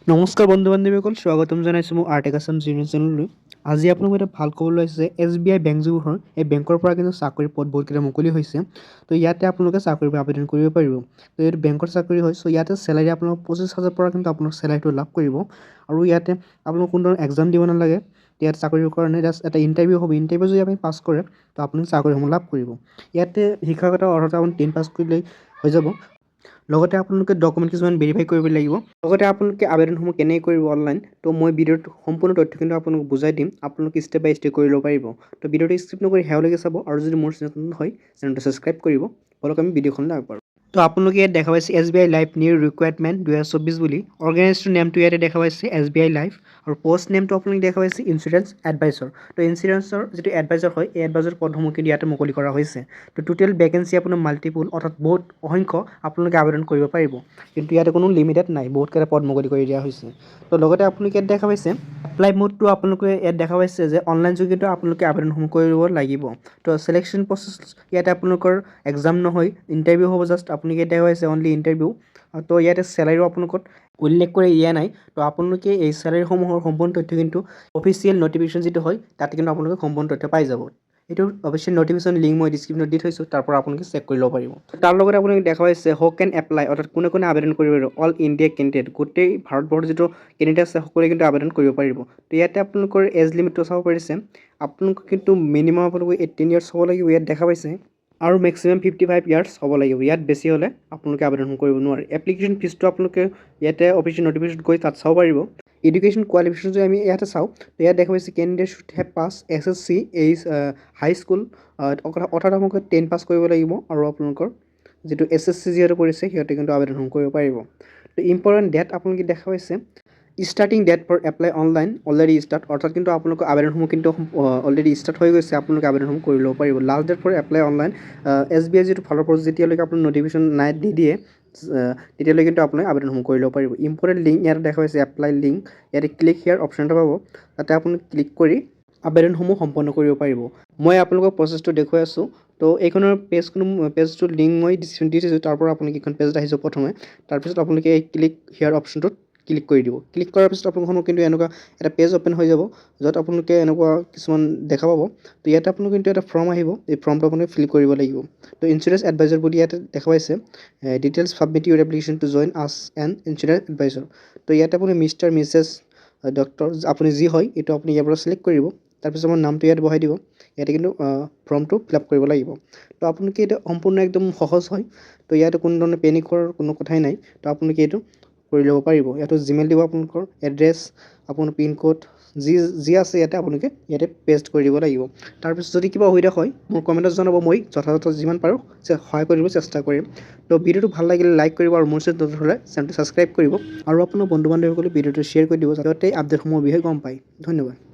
নমস্কাৰ বন্ধু বান্ধৱীসকল, স্বাগতম জনাইছোঁ মোৰ আৰ্ট একাডেমী জিনিয়ৰ চেনেললৈ। আজি আপোনালোকক এটা ভাল খবৰ লৈছে। SBI বেংক যিবোৰ এই বেংকৰ পৰা কিন্তু চাকৰি পদ বহুতকেইটা মুকলি হৈছে। তো ইয়াতে আপোনালোকে চাকৰিৰ বাবে আবেদন কৰিব পাৰিব। তো এইটো বেংকৰ চাকৰি হয়। চ' ইয়াতে চেলাৰী আপোনালোক 25,000 পৰা কিন্তু আপোনাৰ চেলাৰীটো লাভ কৰিব। আৰু ইয়াতে আপোনালোক কোনো ধৰণৰ এক্সাম দিব নালাগে। ইয়াত চাকৰিৰ কাৰণে জাষ্ট এটা ইণ্টাৰভিউ হ'ব। ইণ্টাৰভিউ যদি আপুনি পাছ কৰে তো আপুনি চাকৰিসমূহ লাভ কৰিব। ইয়াতে শিক্ষাগত অৰ্হতা আপুনি 10 পাছ কৰিলেই হৈ যাব। লগতে আপোনালোকে ডকুমেণ্ট কিছুমান ভেৰিফাই কৰিব লাগিব। লগতে আপোনালোকে আবেদনসমূহ কেনেকৈ কৰিব অনলাইন, তো মই ভিডিঅ'ত সম্পূৰ্ণ তথ্য কিন্তু আপোনালোক বুজাই দিম। আপোনালোকে ষ্টেপ বাই ষ্টেপ কৰি ল'ব পাৰিব। তো ভিডিঅ'টো স্কিপ নকৰি শেষলৈকে চাব, আৰু যদি মোৰ চেনেল হয় চেনেলটো ছাবস্ক্ৰাইব কৰিব। বলক আমি ভিডিঅ'খনলৈ আগবাঢ়ো। তো আপোনালোকে ইয়াত দেখা পাইছে SBI লাইফ নিউ ৰিকুৱাৰমেণ্ট 2024 বুলি। অৰ্গেনাইজেশ্যন নেমটো ইয়াতে দেখা পাইছে SBI লাইফ, আৰু পষ্ট নেমটো আপোনালোকে দেখা পাইছে ইঞ্চুৰেঞ্চ এডভাইজৰ। তো ইঞ্চুৰেঞ্চৰ যিটো এডভাইজৰ হয়, এই এডভাইজৰ পদসমূহ কিন্তু ইয়াতে মুকলি কৰা হৈছে। তো টোটেল ভেকেঞ্চি আপোনাৰ মাল্টিপুল, অৰ্থাৎ বহুত অসংখ্য আপোনালোকে আবেদন কৰিব পাৰিব। কিন্তু ইয়াতে কোনো লিমিটেড নাই, বহুতকেইটা পদ মুকলি কৰি দিয়া হৈছে। তো লগতে আপোনালোকে ইয়াত দেখা পাইছে এপ্লাই মোডটো আপোনালোকে ইয়াত দেখা পাইছে যে অনলাইন যোগেদি আপোনালোকে আবেদনসমূহ কৰিব লাগিব। তো চিলেকশ্যন প্ৰচেছ ইয়াতে আপোনালোকৰ এক্সাম নহয়, ইণ্টাৰভিউ হ'ব। জাষ্ট আপুনি ইয়াত দেখা পাইছে অনলি ইণ্টাৰভিউ। তো ইয়াতে চেলাৰীও আপোনালোকক উল্লেখ কৰি দিয়া নাই। তো আপোনালোকে এই চেলাৰীসমূহৰ সম্পূৰ্ণ তথ্য কিন্তু অফিচিয়েল নটিফিকেশ্যন যিটো হয় তাতে কিন্তু আপোনালোকে সম্পূৰ্ণ তথ্য পাই যাব। এইটো অৱশ্যে নটিফিকেশ্যন লিংক মই ডিছক্ৰিপশ্যনত দি থৈছোঁ, তাৰ পৰা আপোনালোকে চেক কৰি ল'ব পাৰিব। তাৰ লগতে আপোনালোকে দেখা পাইছে হু কেন এপ্লাই, অৰ্থাৎ কোনে কোনে আবেদন কৰিব পাৰিব। অল ইণ্ডিয়া কেণ্ডিডেট, গোটেই ভাৰতবৰ্ষৰ যিটো কেণ্ডিডেট আছে সকলোৱে কিন্তু আবেদন কৰিব পাৰিব। তো ইয়াতে আপোনালোকৰ এজ লিমিটটো চাব পাৰিছে। আপোনালোক কিন্তু মিনিমাম আপোনালোকে 18 ইয়াৰ্ছ হ'ব লাগিব ইয়াত দেখা পাইছে, আৰু মেক্সিমাম 55 ইয়াৰ্ছ হ'ব লাগিব। ইয়াত বেছি হ'লে আপোনালোকে আবেদন কৰিব নোৱাৰে। এপ্লিকেশ্যন ফিজটো আপোনালোকে ইয়াতে অফিচিয়েল নটিফিকেশ্যন গৈ তাত চাব পাৰিব। এডুকেশ্যন কোৱালিফিকেশ্যন যদি আমি ইয়াতে চাওঁ, তো ইয়াত দেখা পাইছে candidate should have pass SSC high school, অৰ্থাৎ আপোনালোকে 10 পাছ কৰিব লাগিব। আৰু আপোনালোকৰ যিটো SSC যিহেতু কৰিছে সিহঁতে কিন্তু আবেদন কৰিব পাৰিব। তো ইম্পৰ্টেণ্ট ডেট আপোনালোকে দেখা পাইছে starting date for apply online already start, অৰ্থাৎ কিন্তু আপোনালোকৰ আবেদনসমূহ কিন্তু অলৰেডি ষ্টাৰ্ট হৈ গৈছে। আপোনালোকে আবেদনসমূহ কৰি ল'ব পাৰিব। Last date for apply online SBI যিটো ফালৰ পৰা যেতিয়ালৈকে আপোনাৰ নটিফিকেশ্যন নাই দি দিয়ে তেতিয়ালৈকে কিন্তু আপোনালোকে আবেদনসমূহ কৰি ল'ব পাৰিব। ইম্পৰ্টেণ্ট লিংক ইয়াতে দেখা পাইছে এপ্লাই লিংক, ইয়াতে ক্লিক হিয়াৰ অপশ্যন এটা পাব, তাতে আপুনি ক্লিক কৰি আবেদনসমূহ সম্পন্ন কৰিব পাৰিব। মই আপোনালোকক প্ৰচেছটো দেখুৱাই আছোঁ। তো এইখনৰ পেজটোৰ লিংক মই ডিছক্ৰিপশ্যন দি থৈছোঁ, তাৰ পৰা আপোনালোকে এইখন পেজত আহিছোঁ প্ৰথমে। তাৰপিছত আপোনালোকে এই ক্লিক হিয়াৰ অপশ্যনটোত ক্লিক কৰি দিব। ক্লিক কৰাৰ পিছত আপোনালোকৰ কিন্তু এনেকুৱা এটা পেজ অ'পেন হৈ যাব, য'ত আপোনালোকে এনেকুৱা কিছুমান দেখা পাব। তো ইয়াতে আপোনালোকে কিন্তু এটা ফৰ্ম আহিব, এই ফৰ্মটো আপুনি ফিল কৰিব লাগিব। তো ইঞ্চুৰেঞ্চ এডভাইজৰ বুলি ইয়াতে দেখা পাইছে ডিটেইলছ ছাবমিট ইউৰ এপ্লিকেশ্যন টু জইন আছ এন ইঞ্চুৰেঞ্চ এডভাইজৰ। তো ইয়াতে আপুনি মিষ্টাৰ মিছেছ ডক্টৰ আপুনি যি হয় এইটো আপুনি ইয়াৰ পৰা ছিলেক্ট কৰিব। তাৰপিছত মোৰ নামটো ইয়াত বহাই দিব। ইয়াতে কিন্তু ফৰ্মটো ফিল আপ কৰিব লাগিব। তো আপোনালোকে এইটো সম্পূৰ্ণ একদম সহজ হয়। তো ইয়াতে কোনো ধৰণৰ পেনিক হোৱাৰ কোনো কথাই নাই। তো আপোনালোকে এইটো কৰি ল'ব পাৰিব। ইয়াতো জিমেইল দিব, আপোনালোকৰ এড্ৰেছ, আপোনাৰ পিনক'ড যি আছে ইয়াতে আপোনালোকে ইয়াতে পেষ্ট কৰি দিব লাগিব। তাৰপিছত যদি কিবা অসুবিধা হয় মোৰ কমেণ্টত জনাব, মই যথাযথ যিমান পাৰোঁ সহায় কৰিব চেষ্টা কৰিম। তো ভিডিঅ'টো ভাল লাগিলে লাইক কৰিব, আৰু মোৰ চেনেলটো হ'লে চেনেলটো ছাবস্ক্ৰাইব কৰিব, আৰু আপোনাৰ বন্ধু বান্ধৱীসকলে ভিডিঅ'টো শ্বেয়াৰ কৰি দিব, যাতে আপডেটসমূহৰ বিষয়ে গম পায়। ধন্যবাদ।